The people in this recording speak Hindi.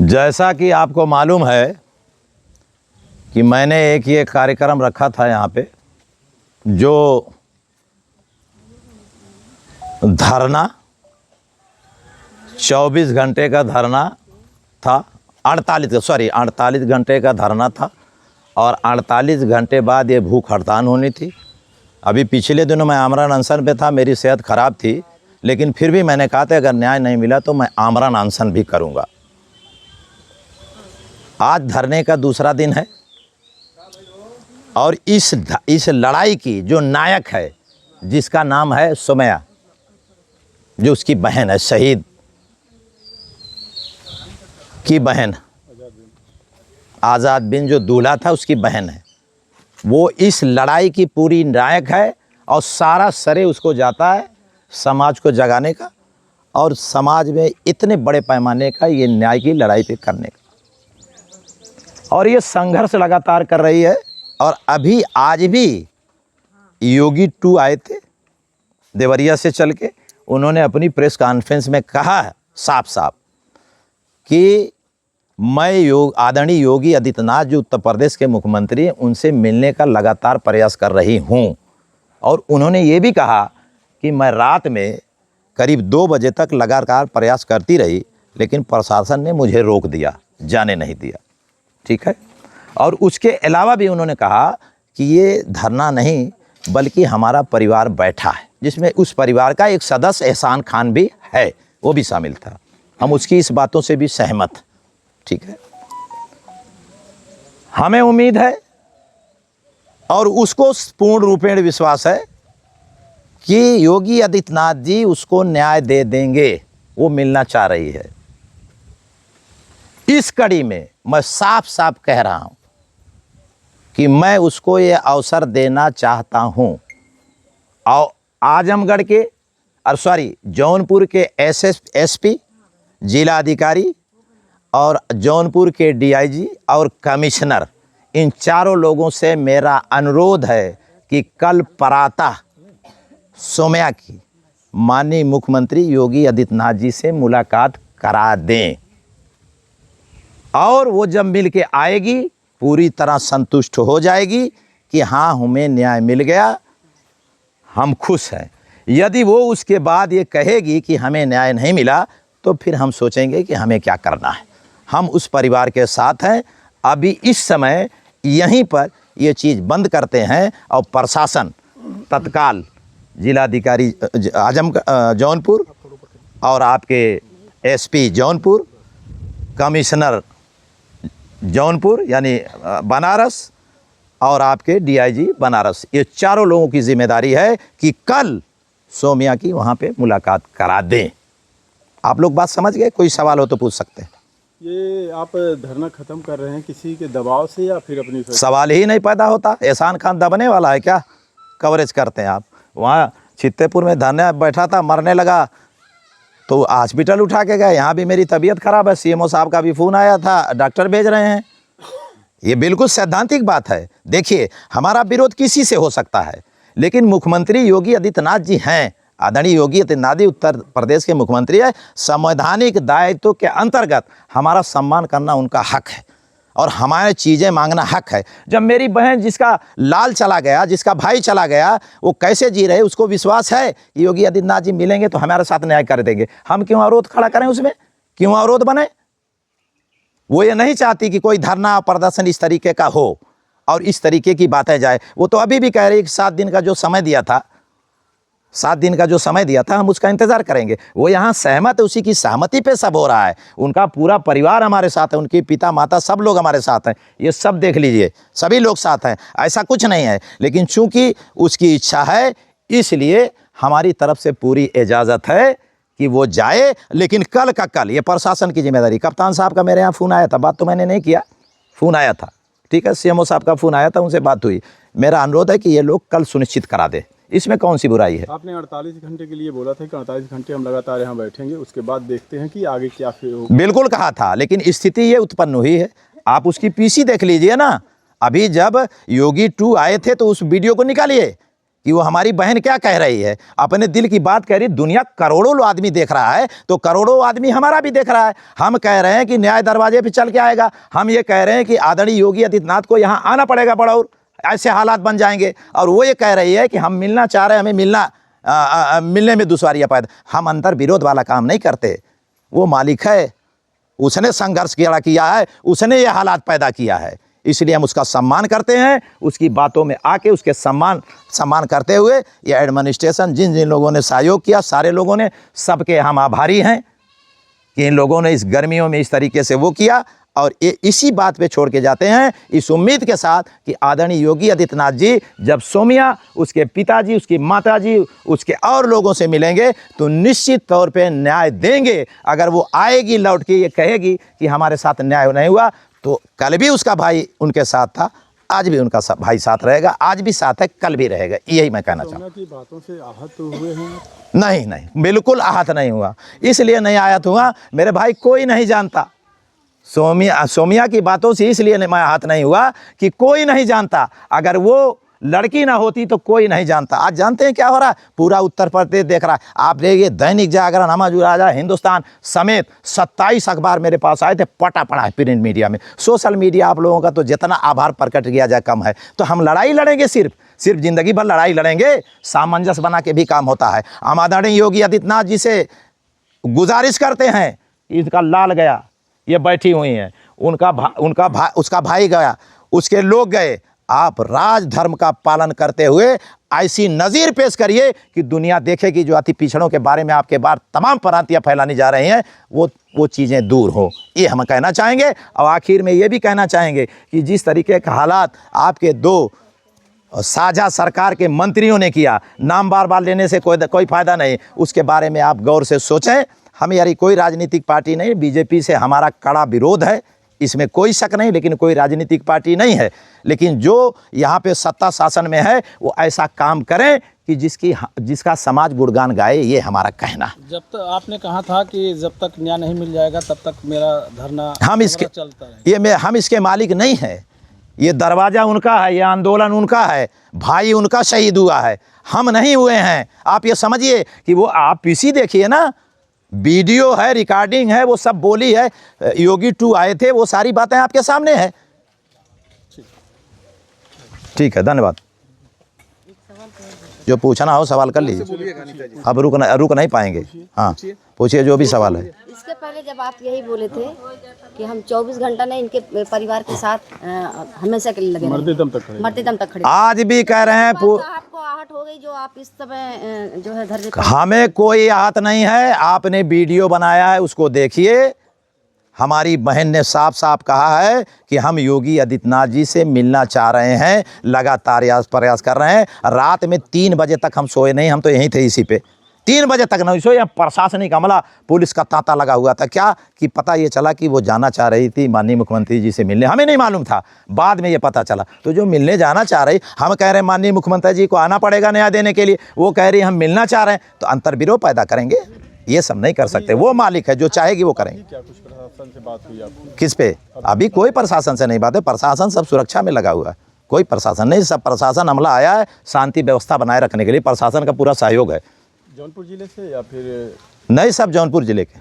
जैसा कि आपको मालूम है कि मैंने एक ये कार्यक्रम रखा था यहाँ पे, जो धरना 24 घंटे का धरना था, 48 घंटे का धरना था और 48 घंटे बाद ये भूख हड़ताल होनी थी। अभी पिछले दिनों मैं आमरण अनशन पे था, मेरी सेहत ख़राब थी, लेकिन फिर भी मैंने कहा था अगर न्याय नहीं मिला तो मैं आमरण अनशन भी करूँगा। आज धरने का दूसरा दिन है और इस लड़ाई की जो नायक है, जिसका नाम है सुमैया, जो उसकी बहन है, शहीद की बहन आज़ाद बिन जो दूल्हा था उसकी बहन है, वो इस लड़ाई की पूरी नायक है और सारा श्रेय उसको जाता है समाज को जगाने का और समाज में इतने बड़े पैमाने का ये न्याय की लड़ाई पे करने का। और ये संघर्ष लगातार कर रही है। और अभी आज भी योगी 2 आए थे देवरिया से चल के, उन्होंने अपनी प्रेस कॉन्फ्रेंस में कहा साफ साफ कि मैं आदरणीय योगी आदित्यनाथ जो उत्तर प्रदेश के मुख्यमंत्री हैं उनसे मिलने का लगातार प्रयास कर रही हूं। और उन्होंने ये भी कहा कि मैं रात में करीब 2 बजे तक लगातार प्रयास करती रही, लेकिन प्रशासन ने मुझे रोक दिया, जाने नहीं दिया। ठीक है। और उसके अलावा भी उन्होंने कहा कि ये धरना नहीं बल्कि हमारा परिवार बैठा है, जिसमें उस परिवार का एक सदस्य एहसान खान भी है, वो भी शामिल था। हम उसकी इस बातों से भी सहमत। ठीक है। हमें उम्मीद है और उसको पूर्ण रूपेण विश्वास है कि योगी आदित्यनाथ जी उसको न्याय दे देंगे, वो मिलना चाह रही है। इस कड़ी में मैं साफ साफ कह रहा हूं कि मैं उसको ये अवसर देना चाहता हूं। और आजमगढ़ के जौनपुर के एसपी, जिला अधिकारी और जौनपुर के डीआईजी और कमिश्नर, इन चारों लोगों से मेरा अनुरोध है कि कल प्रातः सुमैया की माननीय मुख्यमंत्री योगी आदित्यनाथ जी से मुलाकात करा दें। और वो जब मिल के आएगी पूरी तरह संतुष्ट हो जाएगी कि हाँ हमें न्याय मिल गया, हम खुश हैं। यदि वो उसके बाद ये कहेगी कि हमें न्याय नहीं मिला तो फिर हम सोचेंगे कि हमें क्या करना है। हम उस परिवार के साथ हैं। अभी इस समय यहीं पर ये चीज़ बंद करते हैं और प्रशासन तत्काल जिलाधिकारी जौनपुर और आपके एसपी जौनपुर, कमिश्नर जौनपुर यानी बनारस और आपके डीआईजी बनारस, ये चारों लोगों की जिम्मेदारी है कि कल सुमैया की वहाँ पे मुलाकात करा दें। आप लोग बात समझ गए? कोई सवाल हो तो पूछ सकते हैं। ये आप धरना खत्म कर रहे हैं किसी के दबाव से या फिर अपनी? सवाल ही नहीं पैदा होता। एहसान खान दबने वाला है क्या? कवरेज करते हैं आप। वहाँ चित्तेपुर में धरने बैठा था, मरने लगा तो हॉस्पिटल उठा के गए। यहाँ भी मेरी तबीयत खराब है, सीएमओ साहब का भी फ़ोन आया था, डॉक्टर भेज रहे हैं। ये बिल्कुल सैद्धांतिक बात है। देखिए, हमारा विरोध किसी से हो सकता है, लेकिन मुख्यमंत्री योगी आदित्यनाथ जी हैं, आदरणीय योगी आदित्यनाथ जी उत्तर प्रदेश के मुख्यमंत्री है। संवैधानिक दायित्व के अंतर्गत हमारा सम्मान करना उनका हक है और हमारे चीज़ें मांगना हक है। जब मेरी बहन, जिसका लाल चला गया, जिसका भाई चला गया, वो कैसे जी रहे, उसको विश्वास है कि योगी आदित्यनाथ जी मिलेंगे तो हमारे साथ न्याय कर देंगे। हम क्यों अवरोध खड़ा करें उसमें? क्यों अवरोध बने? वो ये नहीं चाहती कि कोई धरना प्रदर्शन इस तरीके का हो और इस तरीके की बातें जाए। वो तो अभी भी कह रही है कि 7 दिन का जो समय दिया था, 7 दिन का जो समय दिया था, हम उसका इंतजार करेंगे। वो यहाँ सहमत है, उसी की सहमति पे सब हो रहा है। उनका पूरा परिवार हमारे साथ है, उनके पिता माता सब लोग हमारे साथ हैं। ये सब देख लीजिए, सभी लोग साथ हैं, ऐसा कुछ नहीं है। लेकिन चूंकि उसकी इच्छा है, इसलिए हमारी तरफ से पूरी इजाज़त है कि वो जाए। लेकिन कल का कल, ये प्रशासन की जिम्मेदारी। कप्तान साहब का मेरे यहाँ फ़ोन आया था, बात तो मैंने नहीं किया, फ़ोन आया था। ठीक है, सीएमओ साहब का फ़ोन आया था, उनसे बात हुई। मेरा अनुरोध है कि ये लोग कल सुनिश्चित करा दे, इसमें कौन सी बुराई है। आपने 48 घंटे के लिए बोला था कि 48 घंटे हम लगातार यहाँ बैठेंगे, उसके बाद देखते हैं कि आगे क्या फिर होगा। बिल्कुल कहा था, लेकिन स्थिति ये उत्पन्न हुई है। आप उसकी पीसी देख लीजिए ना। अभी जब योगी 2 आए थे तो उस वीडियो को निकालिए कि वो हमारी बहन क्या कह रही है, अपने दिल की बात कह रही। दुनिया करोड़ों आदमी देख रहा है, तो करोड़ों आदमी हमारा भी देख रहा है। हम कह रहे हैं कि न्याय दरवाजे पे चल के आएगा। हम ये कह रहे हैं कि आदरणीय योगी आदित्यनाथ को यहाँ आना पड़ेगा बड़ौर, ऐसे हालात बन जाएंगे। और वो ये कह रही है कि हम मिलना चाह रहे हैं, हमें मिलने में दुश्वारियाँ पैदा। हम अंतर विरोध वाला काम नहीं करते। वो मालिक है, उसने संघर्ष किया है, उसने ये हालात पैदा किया है, इसलिए हम उसका सम्मान करते हैं। उसकी बातों में आके उसके सम्मान करते हुए ये एडमिनिस्ट्रेशन जिन जिन लोगों ने सहयोग किया, सारे लोगों ने, सबके हम आभारी हैं कि इन लोगों ने इस गर्मियों में इस तरीके से वो किया। और ये इसी बात पे छोड़ के जाते हैं, इस उम्मीद के साथ कि आदरणीय योगी आदित्यनाथ जी जब सोमिया, उसके पिताजी, उसकी माताजी, उसके और लोगों से मिलेंगे तो निश्चित तौर पे न्याय देंगे। अगर वो आएगी लौट के ये कहेगी कि हमारे साथ न्याय नहीं हुआ, तो कल भी उसका भाई उनके साथ था, आज भी उनका भाई साथ रहेगा, आज भी साथ है, कल भी रहेगा। यही मैं कहना चाहूँ। की बातों से आहत हुए हैं? नहीं, बिल्कुल आहत नहीं हुआ। इसलिए नहीं आहत हुआ, मेरे भाई कोई नहीं जानता। सोमिया की बातों से इसलिए मैं आहत नहीं हुआ कि कोई नहीं जानता। अगर वो लड़की ना होती तो कोई नहीं जानता। आज जानते हैं क्या हो रहा है? पूरा उत्तर प्रदेश देख रहा है। आप देखिए, दैनिक जागरण, अमर उजाला, हिंदुस्तान समेत 27 अखबार मेरे पास आए थे, पटा पड़ा है प्रिंट मीडिया में। सोशल मीडिया आप लोगों का तो जितना आभार प्रकट किया जाए कम है। तो हम लड़ाई लड़ेंगे, सिर्फ ज़िंदगी भर लड़ाई लड़ेंगे? सामंजस्य बना के भी काम होता है। हम आदरणीय योगी आदित्यनाथ जी से गुजारिश करते हैं, इनका लाल गया, ये बैठी हुई हैं, उसका भाई गया, उसके लोग गए। आप राज धर्म का पालन करते हुए ऐसी नज़ीर पेश करिए कि दुनिया देखेगी जो अति पिछड़ों के बारे में आपके बार तमाम भ्रांतियाँ फैलानी जा रही हैं, वो चीज़ें दूर हो। ये हम कहना चाहेंगे। और आखिर में ये भी कहना चाहेंगे कि जिस तरीके के हालात आपके 2 साझा सरकार के मंत्रियों ने किया, नाम बार बार लेने से कोई फ़ायदा नहीं, उसके बारे में आप गौर से सोचें। हम यारी कोई राजनीतिक पार्टी नहीं, बीजेपी से हमारा कड़ा विरोध है, इसमें कोई शक नहीं, लेकिन कोई राजनीतिक पार्टी नहीं है। लेकिन जो यहाँ पे सत्ता शासन में है वो ऐसा काम करें कि जिसका समाज गुणगान गाए, ये हमारा कहना। जब तक आपने कहा था कि जब तक न्याय नहीं मिल जाएगा तब तक मेरा धरना चलता है। हम इसके मालिक नहीं हैं। ये दरवाज़ा उनका है, ये आंदोलन उनका है, भाई उनका शहीद हुआ है, हम नहीं हुए हैं। आप ये समझिए कि वो आप पीसी देखिए ना, वीडियो है, रिकॉर्डिंग है, वो सब बोली है। योगी 2 आए थे, वो सारी बातें आपके सामने है। ठीक है, धन्यवाद। जो पूछना हो सवाल कर लीजिए। अब रुक नहीं पाएंगे। हाँ, पूछिए जो भी सवाल है। इसके पहले जब आप यही बोले थे कि हम 24 घंटा नहीं, इनके परिवार के साथ हमेशा के लिए लगे, मरते दम तक खड़े। आज भी कह रहे हैं। आपको आहट हो गई जो आप इस समय जो है धरने पर? हमें कोई आहत नहीं है। आपने वीडियो बनाया है, उसको देखिए। हमारी बहन ने साफ साफ कहा है कि हम योगी आदित्यनाथ जी से मिलना चाह रहे हैं, लगातार प्रयास कर रहे हैं। रात में 3 बजे तक हम सोए नहीं, हम तो यहीं थे इसी पे। 3 बजे तक नहीं सोए। प्रशासनिक अमला, पुलिस का तांता लगा हुआ था। क्या कि पता ये चला कि वो जाना चाह रही थी माननीय मुख्यमंत्री जी से मिलने, हमें नहीं मालूम था, बाद में ये पता चला। तो जो मिलने जाना चाह रही, हम कह रहे हैं माननीय मुख्यमंत्री जी को आना पड़ेगा न्याय देने के लिए, वो कह रही हम मिलना चाह रहे हैं, तो अंतर्विरोध पैदा करेंगे। ये सब नहीं कर सकते। वो मालिक है, जो चाहेगी वो करेंगे। क्या कुछ प्रशासन से बात हुई आपकी? किस पे? अभी कोई प्रशासन से नहीं बात है। प्रशासन सब सुरक्षा में लगा हुआ है, कोई प्रशासन नहीं। सब प्रशासन अमला आया है शांति व्यवस्था बनाए रखने के लिए, प्रशासन का पूरा सहयोग है। जौनपुर जिले से या फिर? नहीं, सब जौनपुर जिले के।